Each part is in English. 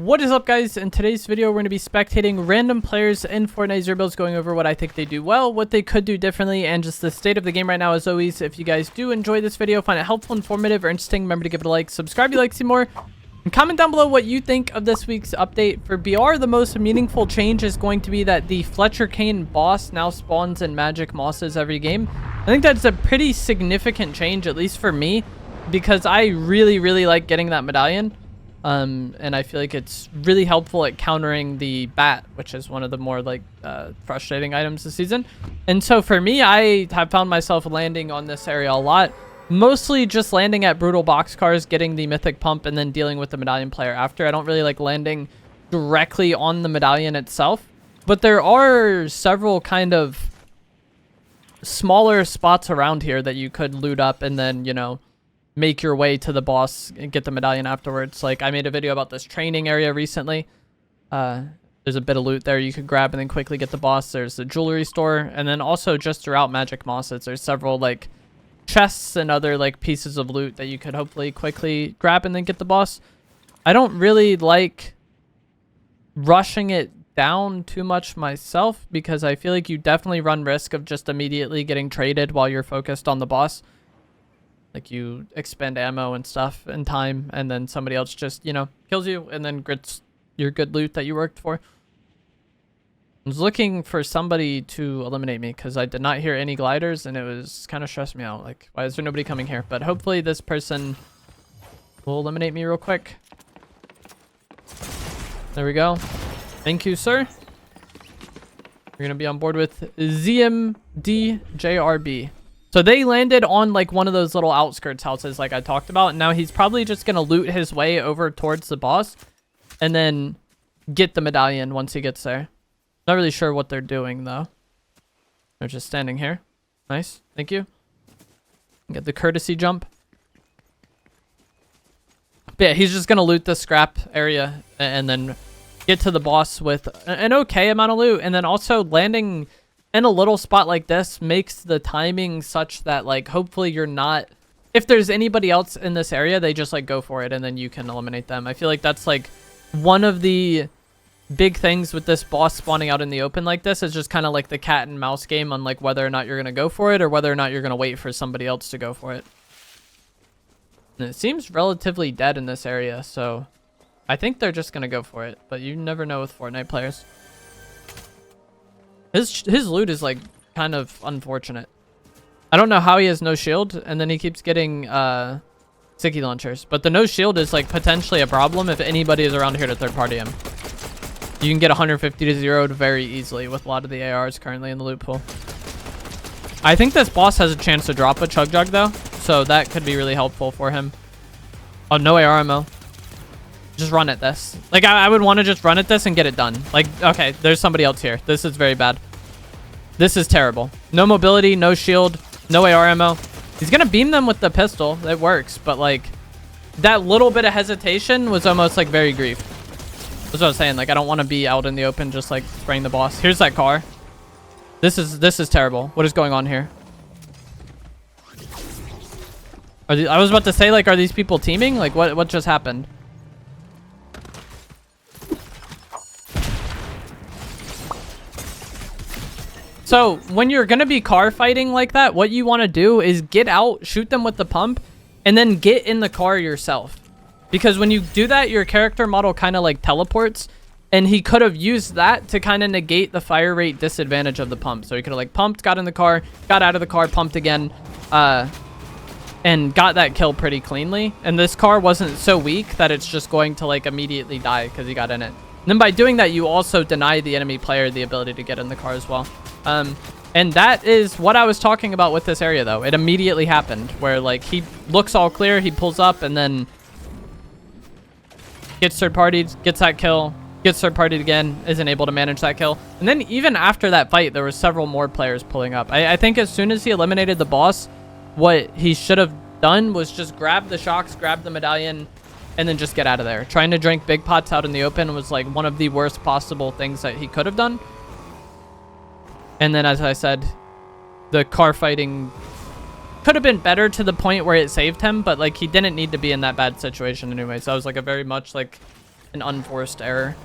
What is up, guys? In today's video, we're going to be spectating random players in Fortnite Zero Builds, going over what I think they do well, what they could do differently, and just the state of the game right now. As always, if you guys do enjoy this video, find it helpful, informative, or interesting, remember to give it a like, subscribe if you like to see more, and comment down below what you think of this week's update. For BR, the most meaningful change is going to be that the Fletcher Kane boss now spawns in magic mosses every game. I think that's a pretty significant change, at least for me, because I really like getting that medallion. And I feel like it's really helpful at countering the bat, which is one of the more frustrating items this season. And so for me, I have found myself landing on this area a lot, mostly just landing at brutal boxcars, getting the mythic pump, and then dealing with the medallion player after. I don't really like landing directly on the medallion itself, but there are several kind of smaller spots around here that you could loot up and then, you know, make your way to the boss and get the medallion afterwards. Like, I made a video about this training area recently. There's a bit of loot there you could grab and then quickly get the boss. There's the jewelry store, and then also just throughout magic mosses, there's several like chests and other like pieces of loot that you could hopefully quickly grab and then get the boss. I don't really like rushing it down too much myself, because I feel like you definitely run risk of just immediately getting traded while you're focused on the boss. Like, you expend ammo and stuff and time, and then somebody else just, you know, kills you and then gets your good loot that you worked for. I was looking for somebody to eliminate me because I did not hear any gliders, and it was kind of stressed me out. Like, why is there nobody coming here? But hopefully this person will eliminate me real quick. There we go. Thank you, sir. You're going to be on board with ZMDJRB. So they landed on like one of those little outskirts houses like I talked about. And now he's probably just going to loot his way over towards the boss and then get the medallion once he gets there. Not really sure what they're doing, though. They're just standing here. Nice. Thank you. Get the courtesy jump. But yeah, he's just going to loot the scrap area and then get to the boss with an okay amount of loot. And then also landing in a little spot like this makes the timing such that, like, hopefully you're not, if there's anybody else in this area, they just like go for it and then you can eliminate them. I feel like that's like one of the big things with this boss spawning out in the open like this, is just kind of like the cat and mouse game on like whether or not you're going to go for it or whether or not you're going to wait for somebody else to go for it. And it seems relatively dead in this area, so I think they're just going to go for it, but you never know with Fortnite players. His loot is like kind of unfortunate. I don't know how he has no shield, and then he keeps getting sticky launchers. But the no shield is like potentially a problem if anybody is around here to third party him. You can get 150 to 0'd very easily with a lot of the ARs currently in the loot pool. I think this boss has a chance to drop a chug jug though, so that could be really helpful for him. Oh, no AR ammo. Just run at this. Like, I would want to just run at this and get it done. Like, okay, there's somebody else here. This is very bad. This is terrible. No mobility, no shield, no AR ammo. He's going to beam them with the pistol. It works, but, like, that little bit of hesitation was almost, like, very grief. That's what I was saying. Like, I don't want to be out in the open just, like, spraying the boss. Here's that car. This is terrible. What is going on here? I was about to say, like, are these people teaming? Like, what just happened? So when you're going to be car fighting like that, what you want to do is get out, shoot them with the pump, and then get in the car yourself. Because when you do that, your character model kind of like teleports, and he could have used that to kind of negate the fire rate disadvantage of the pump. So he could have like pumped, got in the car, got out of the car, pumped again, and got that kill pretty cleanly. And this car wasn't so weak that it's just going to like immediately die because he got in it. And then by doing that, you also deny the enemy player the ability to get in the car as well. And that is what I was talking about with this area, though. It immediately happened where, like, he looks all clear, he pulls up, and then gets third-partied, gets that kill, gets third-partied again, isn't able to manage that kill. And then even after that fight, there were several more players pulling up. I think as soon as he eliminated the boss, what he should have done was just grab the shocks, grab the medallion, and then just get out of there. Trying to drink big pots out in the open was, like, one of the worst possible things that he could have done. And then, as I said, the car fighting could have been better to the point where it saved him, but like he didn't need to be in that bad situation anyway. So that was like a very much like an unforced error.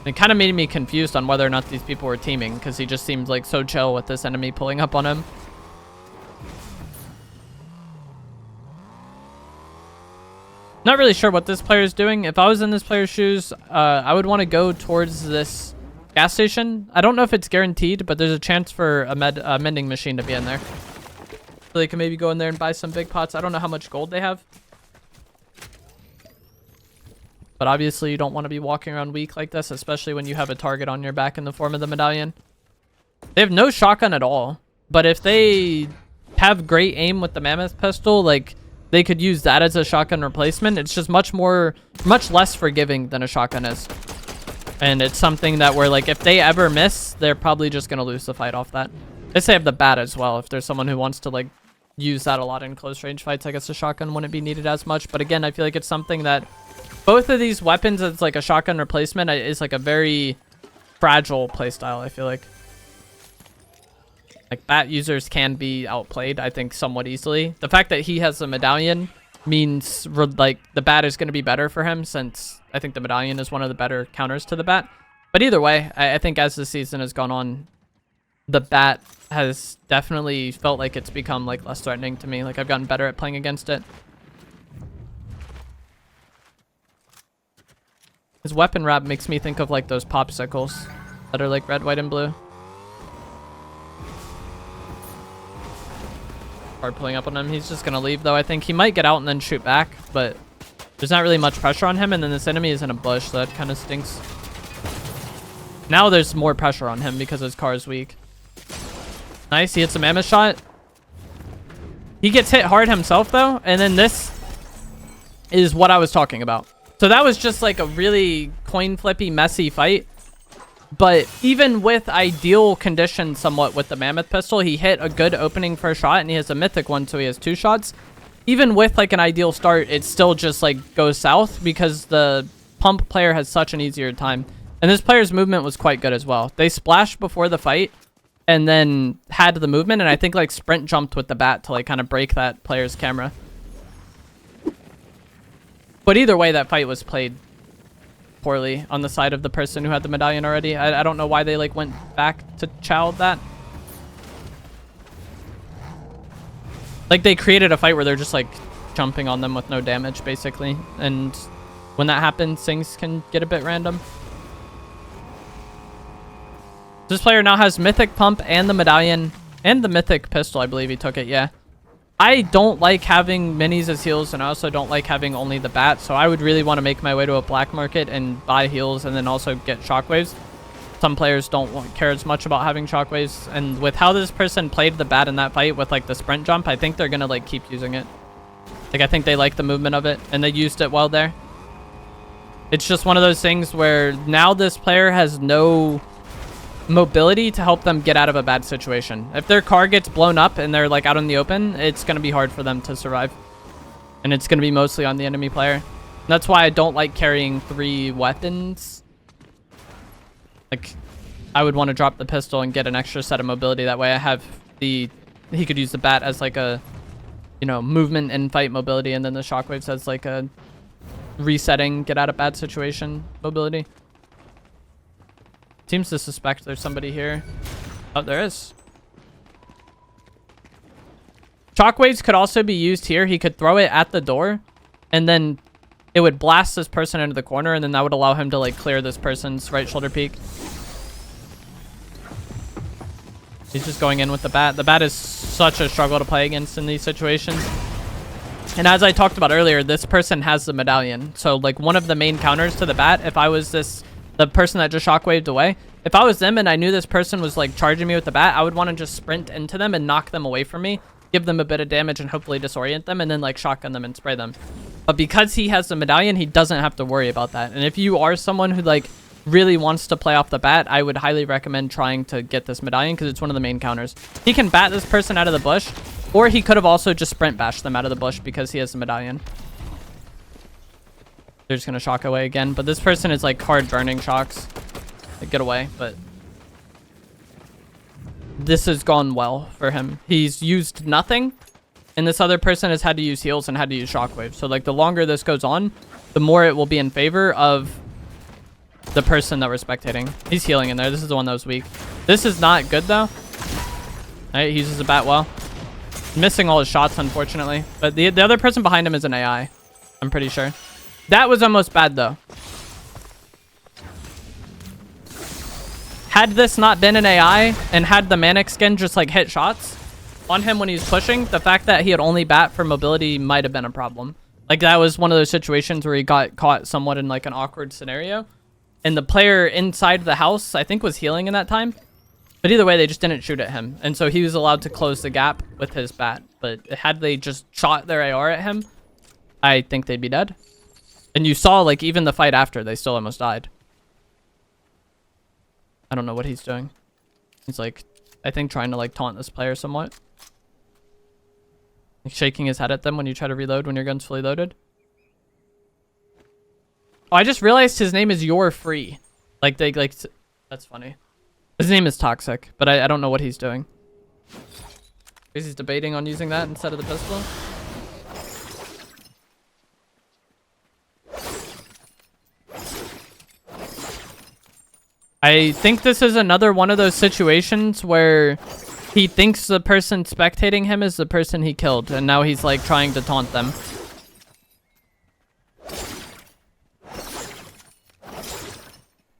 It kind of made me confused on whether or not these people were teaming, because he just seemed like so chill with this enemy pulling up on him. Not really sure what this player is doing. If I was in this player's shoes, I would want to go towards this gas station. I don't know if it's guaranteed, but there's a chance for a mending machine to be in there. So they can maybe go in there and buy some big pots. I don't know how much gold they have. But obviously you don't want to be walking around weak like this, especially when you have a target on your back in the form of the medallion. They have no shotgun at all. But if they have great aim with the mammoth pistol, like, they could use that as a shotgun replacement. It's just much less forgiving than a shotgun is. And it's something that where, like, if they ever miss, they're probably just going to lose the fight off that. They say have the bat as well. If there's someone who wants to, like, use that a lot in close range fights, I guess a shotgun wouldn't be needed as much. But again, I feel like it's something that both of these weapons, it's like a shotgun replacement, is like a very fragile playstyle, I feel like. Like, bat users can be outplayed, I think, somewhat easily. The fact that he has the medallion means, like, the bat is going to be better for him, since I think the medallion is one of the better counters to the bat. But either way, I think as the season has gone on, the bat has definitely felt like it's become, like, less threatening to me. Like, I've gotten better at playing against it. His weapon wrap makes me think of, like, those popsicles that are, like, red, white, and blue. Hard pulling up on him. He's just gonna leave, though. I think he might get out and then shoot back, but there's not really much pressure on him, and then this enemy is in a bush, so that kind of stinks. Now there's more pressure on him because his car is weak. Nice, he hits a mammoth shot. He gets hit hard himself, though, and then this is what I was talking about. So that was just like a really coin flippy, messy fight. But even with ideal conditions somewhat with the mammoth pistol, he hit a good opening first shot, and he has a mythic one, so he has 2 shots. Even with like an ideal start, it still just like goes south because the pump player has such an easier time. And this player's movement was quite good as well. They splashed before the fight and then had the movement, and I think like sprint jumped with the bat to like kind of break that player's camera. But either way, that fight was played poorly on the side of the person who had the medallion already. I don't know why they like went back to chow that. Like, they created a fight where they're just like jumping on them with no damage basically, and when that happens, things can get a bit random. This player now has mythic pump and the medallion and the mythic pistol. I believe he took it. Yeah, I don't like having minis as heals, and I also don't like having only the bat, so I would really want to make my way to a black market and buy heals and then also get shockwaves. Some players don't care as much about having shockwaves, and with how this person played the bat in that fight with like the sprint jump, I think they're gonna like keep using it. Like, I think they like the movement of it and they used it well there. It's just one of those things where now this player has no mobility to help them get out of a bad situation. If their car gets blown up and they're like out in the open, it's going to be hard for them to survive, and it's going to be mostly on the enemy player. That's why I don't like carrying 3 weapons. Like, I would want to drop the pistol and get an extra set of mobility. That way I have he could use the bat as like a, you know, movement and fight mobility, and then the shockwaves as like a resetting, get out of bad situation mobility. Seems to suspect there's somebody here. Oh, there is. Shockwaves could also be used here. He could throw it at the door, and then it would blast this person into the corner, and then that would allow him to like clear this person's right shoulder peak. He's just going in with the bat. The bat is such a struggle to play against in these situations. And as I talked about earlier, this person has the medallion. So like one of the main counters to the bat, if I was the person that just shockwaved away, if I was them and I knew this person was like charging me with the bat, I would want to just sprint into them and knock them away from me, give them a bit of damage and hopefully disorient them, and then like shotgun them and spray them. But because he has the medallion, he doesn't have to worry about that. And if you are someone who like really wants to play off the bat, I would highly recommend trying to get this medallion because it's one of the main counters. He can bat this person out of the bush, or he could have also just sprint bashed them out of the bush because he has the medallion. They're just gonna shock away again, but this person is like hard burning shocks. Like, get away, but this has gone well for him. He's used nothing, and this other person has had to use heals and had to use shockwaves. So like the longer this goes on, the more it will be in favor of The person that we're spectating. He's healing in there. This is the one that was weak. This is not good, though. All right, he uses the bat well. Missing all his shots, unfortunately. But the other person behind him is an AI. I'm pretty sure. That was almost bad, though. Had this not been an AI and had the Manic skin just like hit shots on him when he was pushing, the fact that he had only bat for mobility might have been a problem. Like that was one of those situations where he got caught somewhat in like an awkward scenario. And the player inside the house, I think, was healing in that time. But either way, they just didn't shoot at him. And so he was allowed to close the gap with his bat. But had they just shot their AR at him, I think they'd be dead. And you saw like even the fight after, they still almost died. I don't know what he's doing. He's like, I think trying to like taunt this player somewhat. Like shaking his head at them when you try to reload when your gun's fully loaded. Oh, I just realized his name is You're Free. Like they like, that's funny. His name is Toxic, but I don't know what he's doing. He's debating on using that instead of the pistol. I think this is another one of those situations where he thinks the person spectating him is the person he killed, and now he's like trying to taunt them.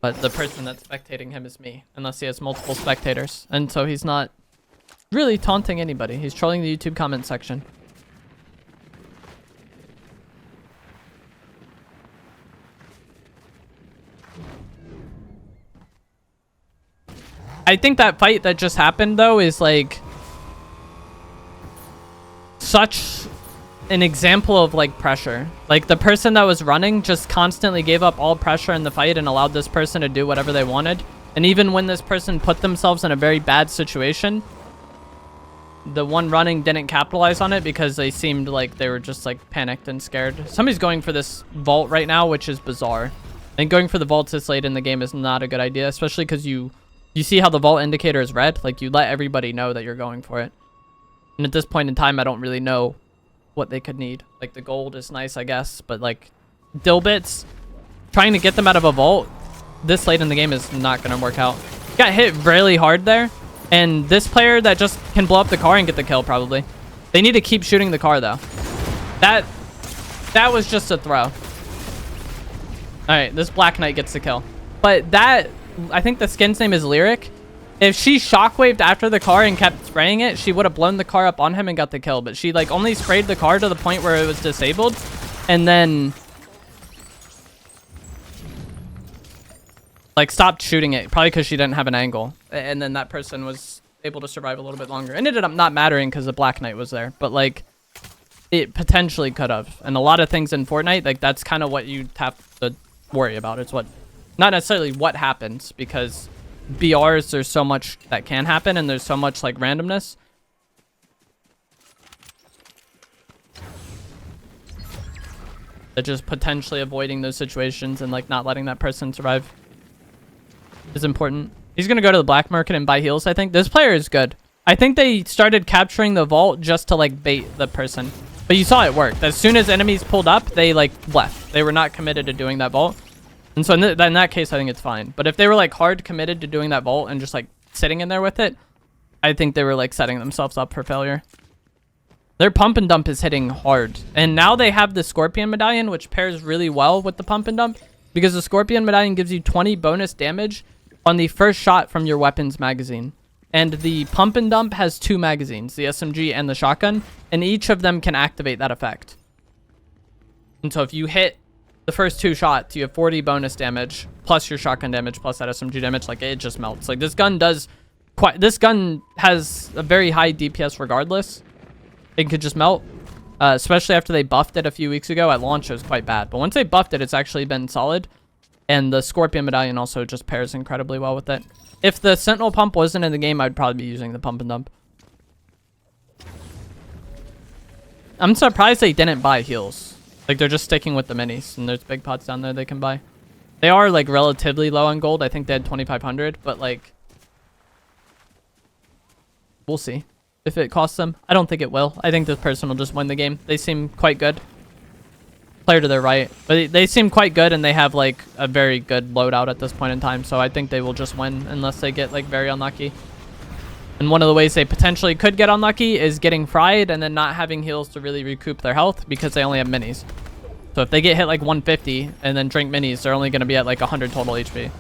But the person that's spectating him is me, unless he has multiple spectators. And so he's not really taunting anybody. He's trolling the YouTube comment section. I think that fight that just happened, though, is like such an example of like pressure. Like the person that was running just constantly gave up all pressure in the fight and allowed this person to do whatever they wanted. And even when this person put themselves in a very bad situation, the one running didn't capitalize on it because they seemed like they were just like panicked and scared. Somebody's going for this vault right now, which is bizarre. And going for the vault this late in the game is not a good idea, especially because you see how the vault indicator is red. Like you let everybody know that you're going for it. And at this point in time, I don't really know what they could need. Like the gold is nice, I guess, but like dill bits, trying to get them out of a vault this late in the game is not going to work out. Got hit really hard there, and this player that just can blow up the car and get the kill probably. They need to keep shooting the car though. That was just a throw. All right, this Black Knight gets the kill, but that, I think the skin's name is Lyric. If she shockwaved after the car and kept spraying it, she would have blown the car up on him and got the kill. But she like only sprayed the car to the point where it was disabled, and then like stopped shooting it, probably because she didn't have an angle. And then that person was able to survive a little bit longer. It ended up not mattering because the Black Knight was there, but like it potentially could have. And a lot of things in Fortnite, like that's kind of what you have to worry about. It's what, not necessarily what happens, because BRs, there's so much that can happen and there's so much like randomness. That just potentially avoiding those situations and like not letting that person survive is important. He's gonna go to the black market and buy heals, I think. This player is good. I think they started capturing the vault just to like bait the person. But you saw it worked. As soon as enemies pulled up, they like left. They were not committed to doing that vault. And so in that case, I think it's fine. But if they were like hard committed to doing that vault and just like sitting in there with it, I think they were like setting themselves up for failure. Their pump and dump is hitting hard. And now they have the Scorpion Medallion, which pairs really well with the pump and dump, because the Scorpion Medallion gives you 20 bonus damage on the first shot from your weapons magazine. And the pump and dump has 2 magazines, the SMG and the shotgun, and each of them can activate that effect. And so if you hit the first 2 shots, you have 40 bonus damage, plus your shotgun damage, plus that SMG damage. Like, it just melts. Like, this gun has a very high DPS regardless. It could just melt, especially after they buffed it a few weeks ago. At launch, it was quite bad. But once they buffed it, it's actually been solid. And the Scorpion Medallion also just pairs incredibly well with it. If the Sentinel Pump wasn't in the game, I'd probably be using the pump and dump. I'm surprised they didn't buy heals. Like, they're just sticking with the minis, and there's big pots down there they can buy. They are, like, relatively low on gold. I think they had 2,500, but, like, we'll see if it costs them. I don't think it will. I think this person will just win the game. They seem quite good. player to their right. But they seem quite good, and they have like a very good loadout at this point in time. So I think they will just win unless they get like very unlucky. And one of the ways they potentially could get unlucky is getting fried and then not having heals to really recoup their health because they only have minis. So if they get hit like 150 and then drink minis, they're only going to be at like 100 total HP.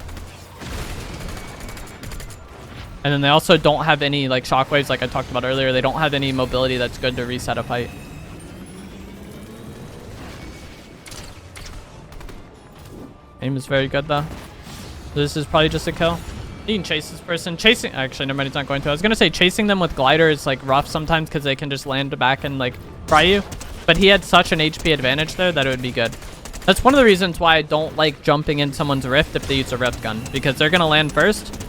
And then they also don't have any like shockwaves like I talked about earlier. They don't have any mobility that's good to reset a fight. Aim is very good though. This is probably just a kill. You can chase this person. Chasing, actually, never mind, he's not going to. I was going to say chasing them with glider is like rough sometimes because they can just land back and like fry you. But he had such an HP advantage there that it would be good. That's one of the reasons why I don't like jumping in someone's rift if they use a rift gun. Because they're going to land first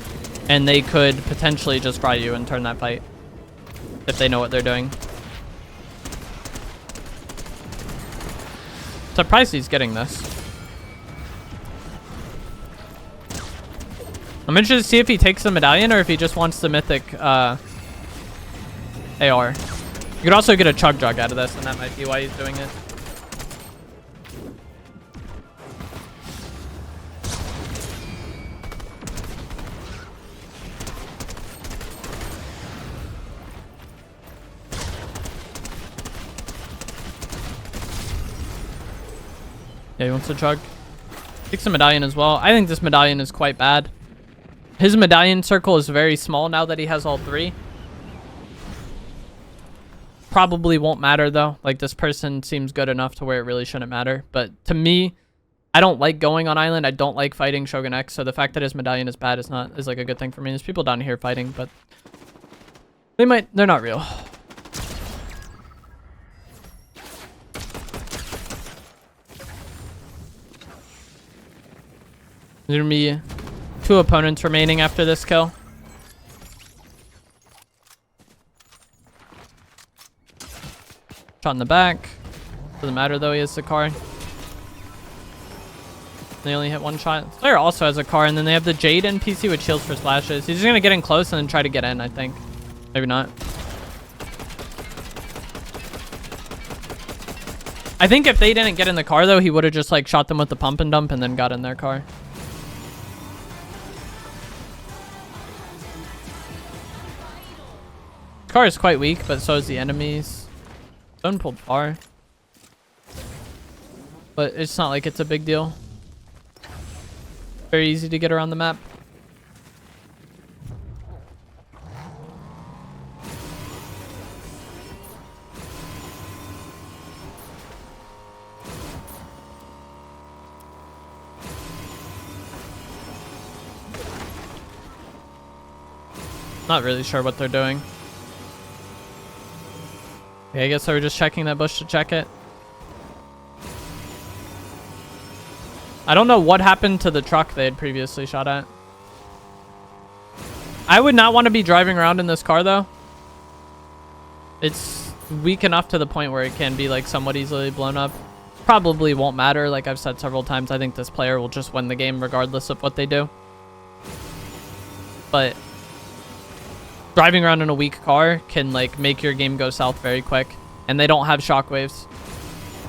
and they could potentially just fry you and turn that fight. If they know what they're doing. Surprised he's getting this. I'm interested to see if he takes the medallion or if he just wants the mythic AR. You could also get a chug jug out of this, and that might be why he's doing it. Yeah, he wants a chug. Takes the medallion as well. I think this medallion is quite bad. His medallion circle is very small now that he has all three. Probably won't matter though. Like this person seems good enough to where it really shouldn't matter. But to me, I don't like going on island. I don't like fighting Shogun X. So the fact that his medallion is bad is like a good thing for me. There's people down here fighting, but they're not real. There's gonna be 2 opponents remaining after this kill. Shot in the back. Doesn't matter though, he has the car. They only hit 1 shot. Player also has a car, and then they have the Jade NPC with shields for splashes. He's just gonna get in close and then try to get in, I think. Maybe not. I think if they didn't get in the car though, he would have just like shot them with the pump and dump and then got in their car. Car is quite weak, but so is the enemies. Zone pulled far. But it's not like it's a big deal. Very easy to get around the map. Not really sure what they're doing. Okay, I guess they were just checking that bush to check it. I don't know what happened to the truck they had previously shot at. I would not want to be driving around in this car though. It's weak enough to the point where it can be like somewhat easily blown up. Probably won't matter, like I've said several times. I think this player will just win the game regardless of what they do. But driving around in a weak car can like make your game go south very quick, and they don't have shockwaves.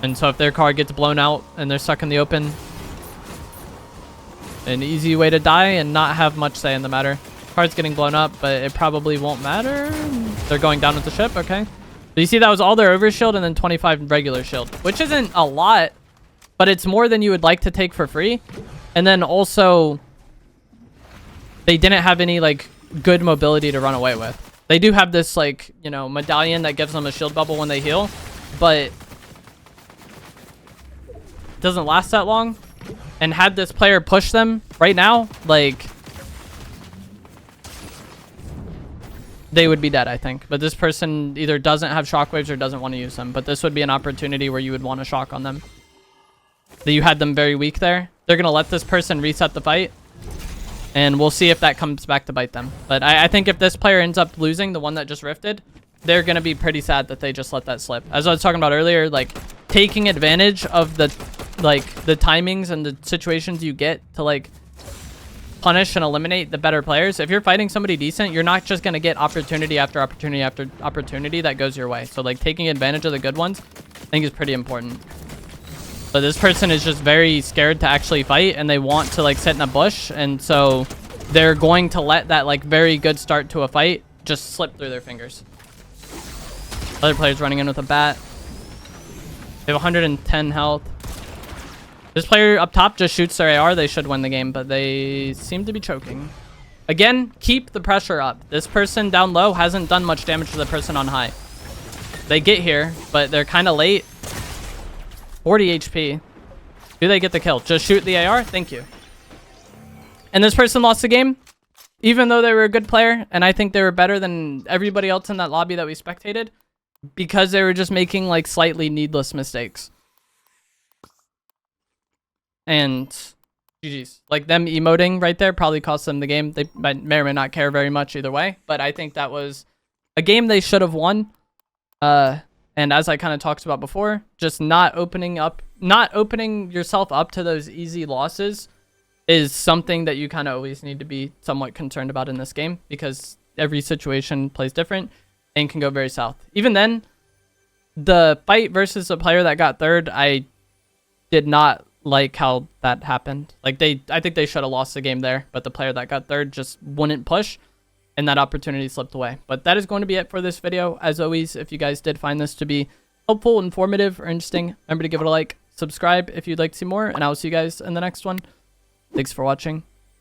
And so if their car gets blown out and they're stuck in the open, an easy way to die and not have much say in the matter. Car's getting blown up, but it probably won't matter. They're going down with the ship. Okay. So you see that was all their overshield and then 25 regular shield, which isn't a lot, but it's more than you would like to take for free. And then also they didn't have any like good mobility to run away with. They do have this like, you know, medallion that gives them a shield bubble when they heal, but it doesn't last that long. And had this player push them right now, like they would be dead, I think. But this person either doesn't have shockwaves or doesn't want to use them. But this would be an opportunity where you would want to shock on them. That you had them very weak there. They're going to let this person reset the fight. And we'll see if that comes back to bite them. But I think if this player ends up losing, the one that just rifted, they're going to be pretty sad that they just let that slip. As I was talking about earlier, like taking advantage of the timings and the situations you get to like punish and eliminate the better players. If you're fighting somebody decent, you're not just going to get opportunity after opportunity after opportunity that goes your way. So like taking advantage of the good ones, I think is pretty important. But this person is just very scared to actually fight, and they want to like sit in a bush, and so they're going to let that like very good start to a fight just slip through their fingers. Other players running in with a bat. They have 110 health. This player up top just shoots their AR. They should win the game, but they seem to be choking. Again, keep the pressure up. This person down low hasn't done much damage to the person on high. They get here, but they're kind of late. 40 HP. Do they get the kill? Just shoot the AR? Thank you. And this person lost the game, even though they were a good player, and I think they were better than everybody else in that lobby that we spectated, because they were just making like slightly needless mistakes. And GG's. Like them emoting right there probably cost them the game. They may or may not care very much either way, but I think that was a game they should have won. And as I kind of talked about before, just not opening yourself up to those easy losses is something that you kind of always need to be somewhat concerned about in this game, because every situation plays different and can go very south. Even then, the fight versus the player that got third, I did not like how that happened. Like I think they should have lost the game there, but the player that got third just wouldn't push, and that opportunity slipped away. But that is going to be it for this video. As always, if you guys did find this to be helpful, informative, or interesting, remember to give it a like, subscribe if you'd like to see more, and I will see you guys in the next one. Thanks for watching.